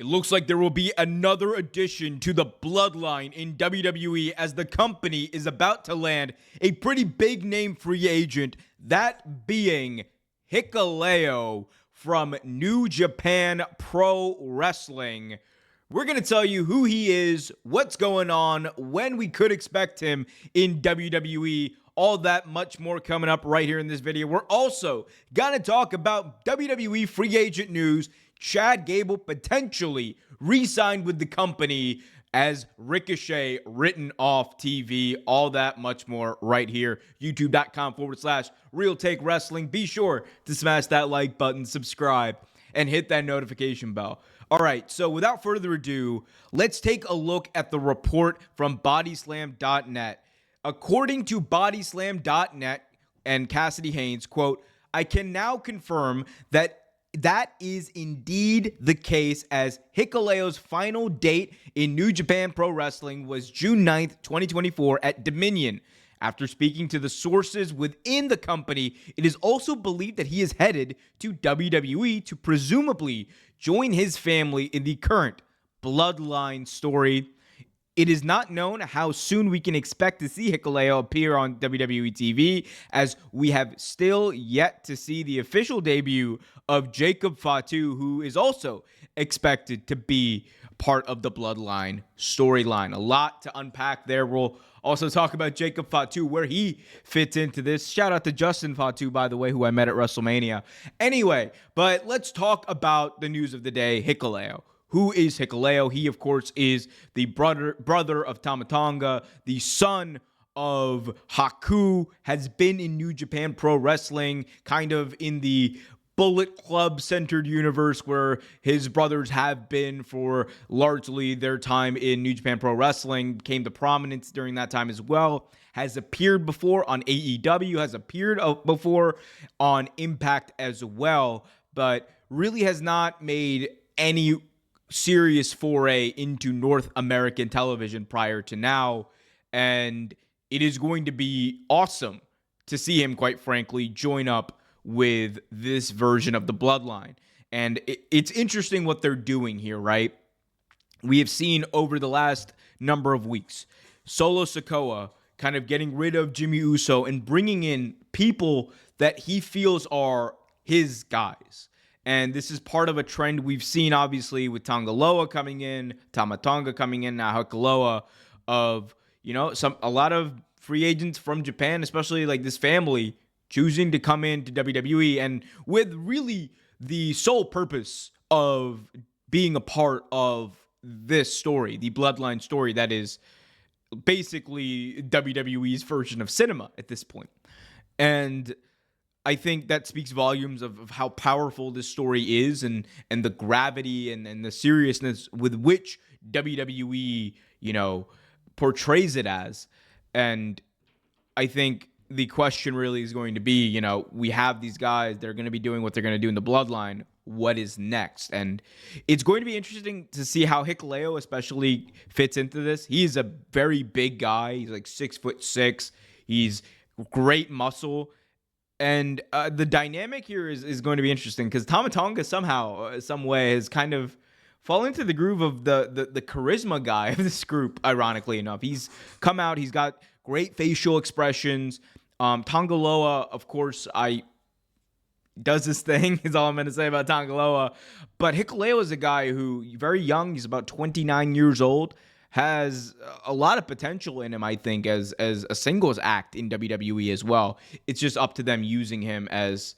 It looks like there will be another addition to the Bloodline in WWE as the company is about to land a pretty big name free agent, that being Hikuleo from New Japan Pro Wrestling. We're going to tell you who he is, what's going on, when we could expect him in WWE, all that much more coming up right here in this video. We're also going to talk about WWE free agent news. Chad Gable potentially re-signed with the company as Ricochet written off TV. All that much more right here. YouTube.com/Real Take Wrestling. Be sure to smash that like button, subscribe, and hit that notification bell. All right, so without further ado, let's take a look at the report from Bodyslam.net. According to Bodyslam.net and Cassidy Haynes, quote, "I can now confirm that is indeed the case, as Hikuleo's final date in New Japan Pro Wrestling was June 9th, 2024 at Dominion. After speaking to the sources within the company, it is also believed that he is headed to WWE to presumably join his family in the current Bloodline story. It is not known how soon we can expect to see Hikuleo appear on WWE TV, as we have still yet to see the official debut of Jacob Fatu, who is also expected to be part of the Bloodline storyline." A lot to unpack there. We'll also talk about Jacob Fatu, where he fits into this. Shout out to Justin Fatu, by the way, who I met at WrestleMania. Anyway, but let's talk about the news of the day, Hikuleo. Who is Hikuleo? He, of course, is the brother of Tama Tonga, the son of Haku, has been in New Japan Pro Wrestling, kind of in the Bullet Club-centered universe where his brothers have been for largely their time in New Japan Pro Wrestling, came to prominence during that time as well, has appeared before on AEW, has appeared before on Impact as well, but really has not made any serious foray into North American television prior to now, and it is going to be awesome to see him, quite frankly, join up with this version of the Bloodline. And it's interesting what they're doing here, right? We have seen over the last number of weeks Solo Sikoa kind of getting rid of Jimmy Uso and bringing in people that he feels are his guys. And this is part of a trend we've seen, obviously, with Tanga Loa coming in, Tama Tonga coming in, now Hikuleo, of, a lot of free agents from Japan, especially like this family, choosing to come into WWE, and with really the sole purpose of being a part of this story, the Bloodline story that is basically WWE's version of cinema at this point. And I think that speaks volumes of how powerful this story is, and the gravity and the seriousness with which WWE, portrays it as. And I think the question really is going to be, we have these guys, they're going to be doing what they're going to do in the Bloodline. What is next? And it's going to be interesting to see how Hikuleo especially fits into this. He's a very big guy. He's like 6'6". He's great muscle. And the dynamic here is going to be interesting, because Tama Tonga somehow, some way, has kind of fallen into the groove of the charisma guy of this group, ironically enough. He's come out, he's got great facial expressions. Tanga Loa, of course, does this thing, is all I'm going to say about Tanga Loa. But Hikuleo is a guy who, very young, he's about 29 years old, has a lot of potential in him, I think, as a singles act in WWE as well. It's just up to them using him as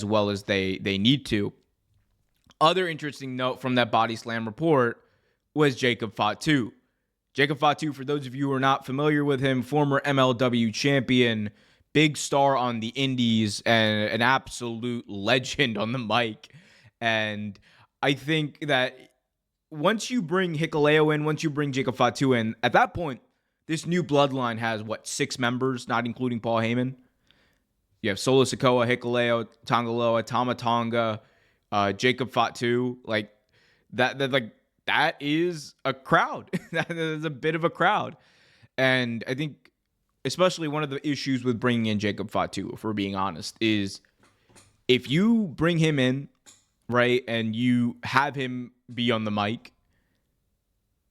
well as they need to. Other interesting note from that Body Slam report was Jacob Fatu. Jacob Fatu, for those of you who are not familiar with him, former MLW champion, big star on the indies, and an absolute legend on the mic. And I think that once you bring Hikuleo in, once you bring Jacob Fatu in, at that point, this new Bloodline has, 6 members, not including Paul Heyman? You have Solo Sikoa, Hikuleo, Tanga Loa, Tama Tonga, Jacob Fatu. That is a crowd. That is a bit of a crowd. And I think especially one of the issues with bringing in Jacob Fatu, if we're being honest, is if you bring him in right, and you have him be on the mic,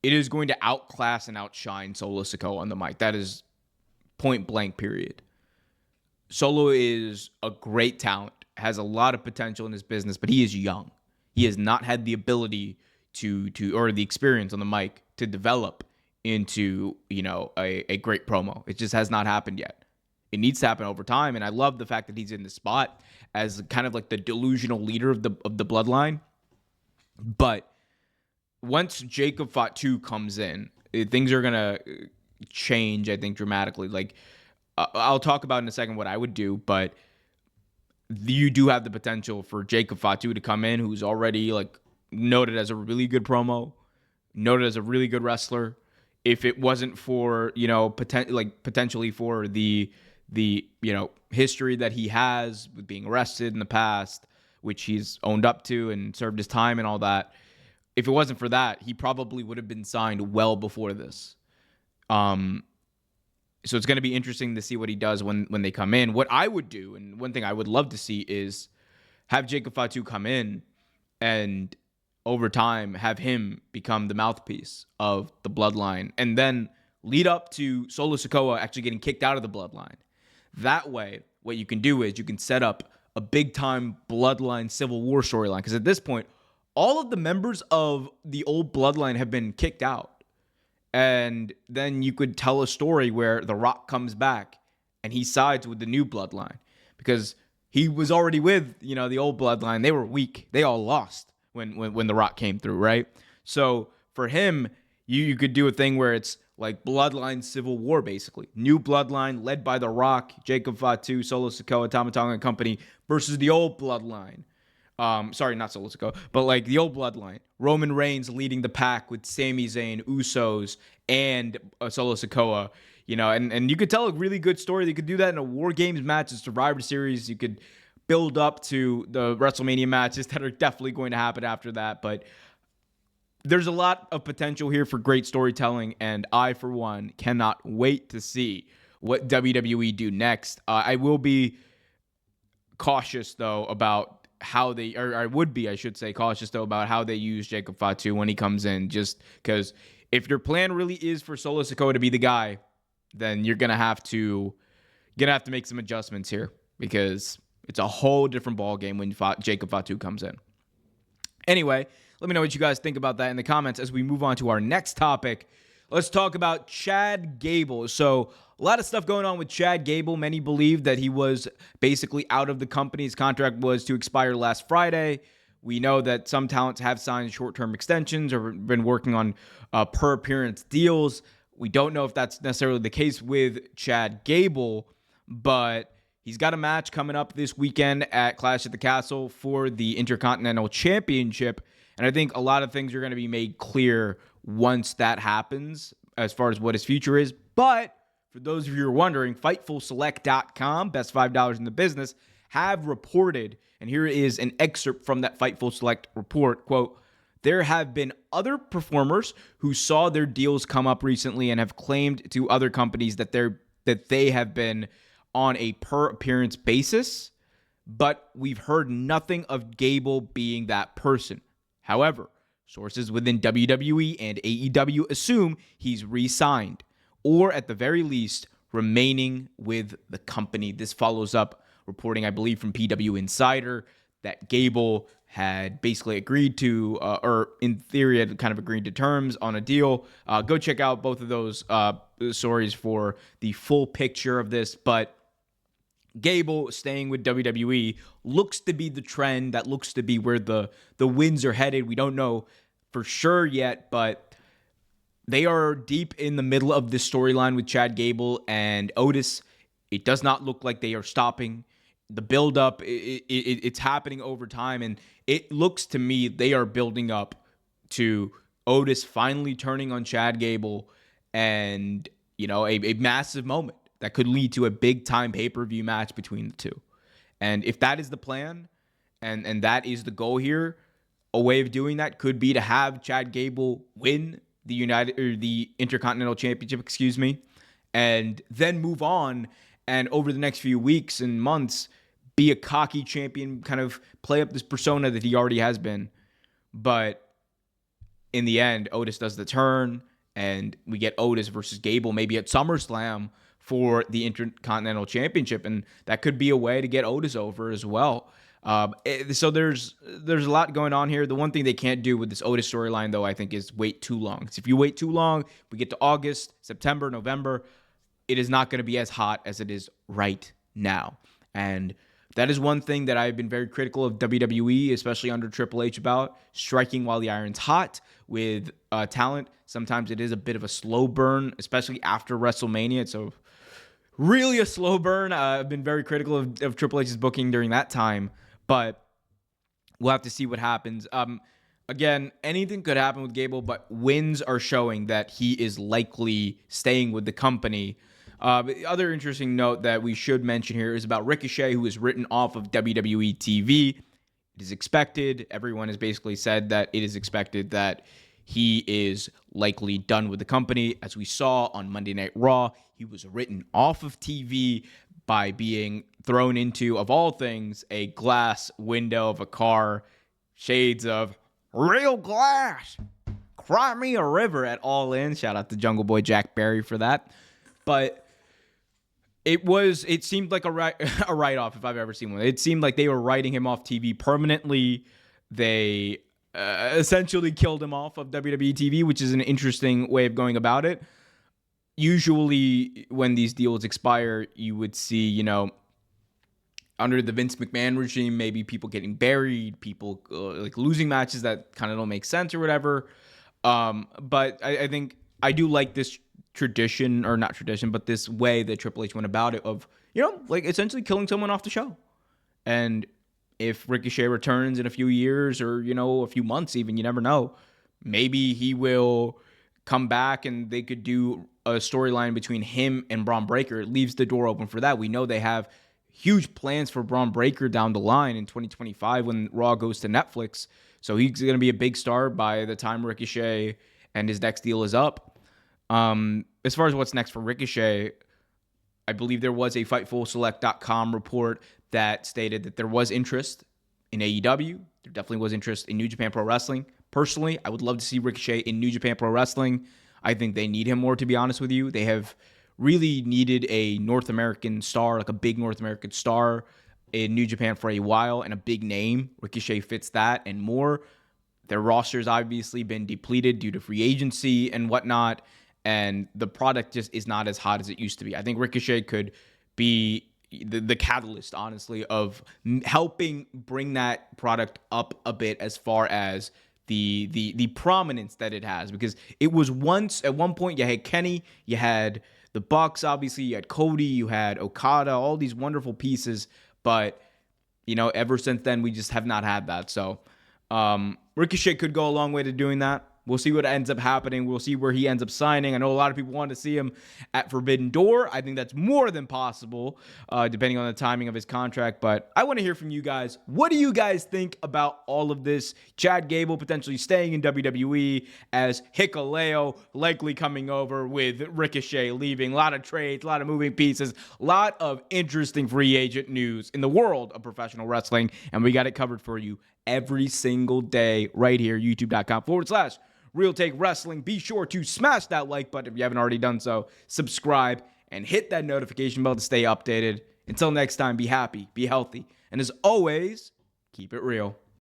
it is going to outclass and outshine Solo Sikoa on the mic. That is point blank, period. Solo is a great talent, has a lot of potential in his business, but he is young. He has not had the ability to or the experience on the mic to develop into, a great promo. It just has not happened yet. It needs to happen over time, and I love the fact that he's in the spot as kind of like the delusional leader of the bloodline. But once Jacob Fatu comes in, things are gonna change, I think, dramatically. Like, I'll talk about in a second what I would do, but you do have the potential for Jacob Fatu to come in, who's already like noted as a really good promo, noted as a really good wrestler. If it wasn't for, potentially for the history that he has with being arrested in the past, which he's owned up to and served his time and all that, if it wasn't for that, he probably would have been signed well before this. So it's going to be interesting to see what he does when they come in. What I would do, and one thing I would love to see, is have Jacob Fatu come in and over time have him become the mouthpiece of the bloodline, and then lead up to Solo Sikoa actually getting kicked out of the bloodline. That way, what you can do is you can set up a big-time bloodline civil war storyline, because at this point, all of the members of the old bloodline have been kicked out. And then you could tell a story where The Rock comes back and he sides with the new bloodline, because he was already with, the old bloodline. They were weak. They all lost when The Rock came through, right? So for him, you could do a thing where it's like bloodline civil war, basically. New bloodline led by The Rock, Jacob Fatu, Solo Sikoa, Tama Tonga and company versus the old bloodline. Sorry, not Solo Sikoa, but like the old bloodline. Roman Reigns leading the pack with Sami Zayn, Usos, and Solo Sikoa. And you could tell a really good story. You could do that in a War Games match, a Survivor Series. You could build up to the WrestleMania matches that are definitely going to happen after that. But there's a lot of potential here for great storytelling, and I, for one, cannot wait to see what WWE do next. I will be cautious, though, about how they, or I would be, I should say, cautious, though, about how they use Jacob Fatu when he comes in, just because if your plan really is for Solo Sikoa to be the guy, then you're going to have to make some adjustments here, because it's a whole different ballgame when Jacob Fatu comes in. Anyway, let me know what you guys think about that in the comments as we move on to our next topic. Let's talk about Chad Gable. So a lot of stuff going on with Chad Gable. Many believe that he was basically out of the company. His contract was to expire last Friday. We know that some talents have signed short-term extensions or been working on per-appearance deals. We don't know if that's necessarily the case with Chad Gable, but he's got a match coming up this weekend at Clash at the Castle for the Intercontinental Championship. And I think a lot of things are going to be made clear once that happens as far as what his future is. But for those of you who are wondering, FightfulSelect.com, best $5 in the business, have reported, and here is an excerpt from that Fightful Select report, quote, "There have been other performers who saw their deals come up recently and have claimed to other companies that they have been on a per appearance basis, but we've heard nothing of Gable being that person. However, sources within WWE and AEW assume he's re-signed, or at the very least, remaining with the company." This follows up reporting, I believe, from PW Insider that Gable had basically agreed to, or in theory had kind of agreed to terms on a deal. Go check out both of those stories for the full picture of this. But Gable staying with WWE looks to be the trend. That looks to be where the winds are headed. We don't know for sure yet, but they are deep in the middle of this storyline with Chad Gable and Otis. It does not look like they are stopping. The build-up, it's happening over time, and it looks to me they are building up to Otis finally turning on Chad Gable and, a massive moment that could lead to a big-time pay-per-view match between the two. And if that is the plan, and that is the goal here, a way of doing that could be to have Chad Gable win the Intercontinental Championship, and then move on, and over the next few weeks and months be a cocky champion, kind of play up this persona that he already has been. But in the end, Otis does the turn, and we get Otis versus Gable maybe at SummerSlam for the Intercontinental Championship, and that could be a way to get Otis over as well. So there's a lot going on here. The one thing they can't do with this Otis storyline, though, I think, is wait too long. Because if you wait too long, we get to August, September, November, it is not going to be as hot as it is right now. And that is one thing that I've been very critical of WWE, especially under Triple H, about striking while the iron's hot with talent. Sometimes it is a bit of a slow burn, especially after WrestleMania. So really a slow burn. I've been very critical of Triple H's booking during that time, but we'll have to see what happens. Again, anything could happen with Gable, but wins are showing that he is likely staying with the company. The other interesting note that we should mention here is about Ricochet, who is written off of WWE TV. It is expected. Everyone has basically said that it is expected that he is likely done with the company. As we saw on Monday Night Raw, he was written off of TV by being thrown into, of all things, a glass window of a car. Shades of real glass. Cry me a river at All In. Shout out to Jungle Boy Jack Barry for that. But it seemed like a write-off if I've ever seen one. It seemed like they were writing him off TV permanently. They essentially killed him off of WWE TV, which is an interesting way of going about it. Usually when these deals expire, you would see, under the Vince McMahon regime, maybe people getting buried, people like losing matches that kind of don't make sense or whatever. But I think I do like this tradition, or not tradition, but this way that Triple H went about it of, like essentially killing someone off the show. And if Ricochet returns in a few years or, a few months even, you never know, maybe he will come back and they could do a storyline between him and Braun Breaker. It leaves the door open for that. We know they have huge plans for Braun Breaker down the line in 2025 when Raw goes to Netflix. So he's going to be a big star by the time Ricochet and his next deal is up. As far as what's next for Ricochet, I believe there was a FightfulSelect.com report that stated that there was interest in AEW. There definitely was interest in New Japan Pro Wrestling. Personally, I would love to see Ricochet in New Japan Pro Wrestling. I think they need him more, to be honest with you. They have really needed a North American star, like a big North American star in New Japan for a while, and a big name. Ricochet fits that and more. Their roster's obviously been depleted due to free agency and whatnot, and the product just is not as hot as it used to be. I think Ricochet could be the catalyst, honestly, of helping bring that product up a bit as far as the prominence that it has. Because it was once, at one point, you had Kenny, you had the Bucks, obviously, you had Cody, you had Okada, all these wonderful pieces. But, ever since then, we just have not had that. So Ricochet could go a long way to doing that. We'll see what ends up happening. We'll see where he ends up signing. I know a lot of people want to see him at Forbidden Door. I think that's more than possible, depending on the timing of his contract. But I want to hear from you guys. What do you guys think about all of this? Chad Gable potentially staying in WWE, as Hikuleo likely coming over, with Ricochet leaving. A lot of trades, a lot of moving pieces, a lot of interesting free agent news in the world of professional wrestling. And we got it covered for you every single day right here, youtube.com/Real Take Wrestling. Be sure to smash that like button if you haven't already done so. Subscribe and hit that notification bell to stay updated. Until next time, be happy, be healthy, and as always, keep it real.